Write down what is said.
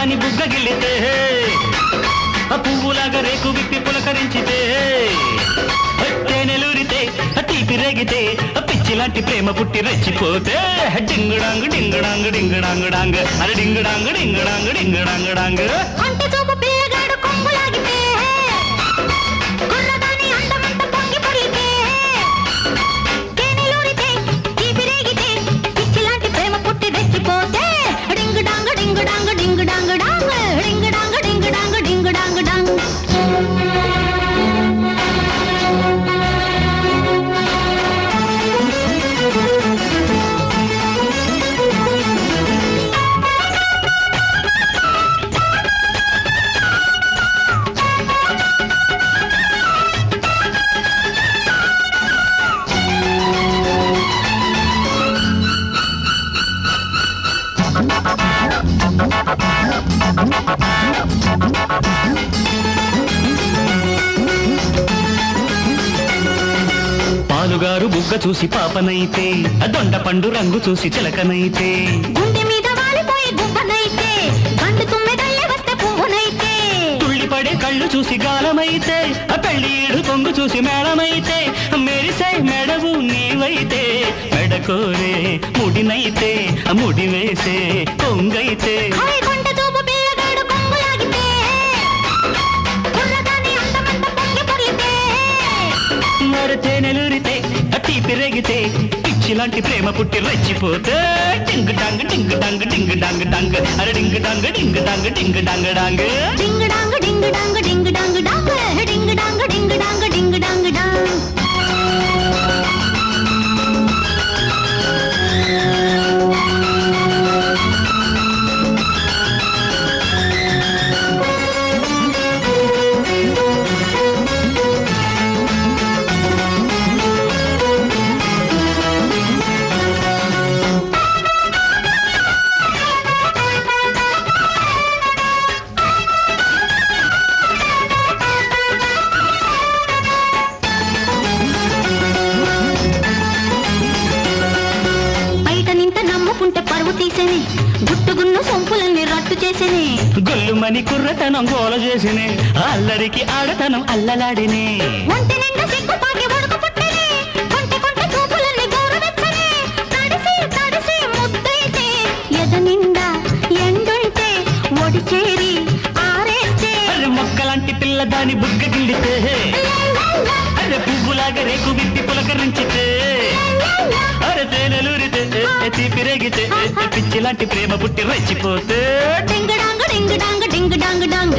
కుర్రదాని బుగ్గ గిల్లితే పువ్వులాగా రేకు విప్పి పులకరించితే తేనెలూరితే తీపి రేగితే పిచ్చిలాంటి ప్రేమ పుట్టి రెచ్చిపోతే డింగుడాంగు డింగుడాంగు డింగుడాంగు డాంగ్ అరే డింగుడాంగు డింగుడాంగు డింగుడాంగు డాంగ్ పాలుగారు బుగ్గ చూసి పాపనైతే దొండ పండు రంగు చూసి చిలకనైతే గుండె మీద వాలిపోయే గువ్వనైతే గండు తుమ్మెదల్లే వస్తే పువ్వునైతే తుళ్ళిపడే కళ్ళు చూసి గాలమైతే పెళ్లి ఏడు కొంగు చూసి మేళమైతే మెరిసే మెడవు నీవైతే మెడకోరే ముడినైతే ముడి వేసే కొంగైతే తేనెలూరితే తీపి రేగితే పిచ్చిలాంటి ప్రేమ పుట్టి రెచ్చిపోతే ding dong ding dong ding dong dong అరే ding dong ding dong ding dong dong ding dong ding dong ding dong dong ding dong ding dong ding dong dong గుట్టుగున్న సొంపులన్నీ రట్టు చేసేనే గొల్లుమని కుర్రతనం గోల చేసినే అల్లరికి ఆడతనం అల్లలాడినే ఒంటి నిండా సిగ్గుపాకి ఒడుకు పుట్టనే కొంటె కొంటె చూపులన్నీ గౌరవించనే తడిసి తడిసి ముద్దైతే ఎద నిండా ఎండుంటే ఒడి చేరి ఆరేస్తే అరే మొక్కలాంటి పిల్ల దాని బుగ్గ గిల్లితే అరే పువ్వులాగా రేకు విప్పి పులకరించితే అరే తేనెలూరితే తీపి రేగితే పిచ్చిలాంటి ప్రేమ పుట్టి రెచ్చిపోతే ding dong ding dong ding dong dong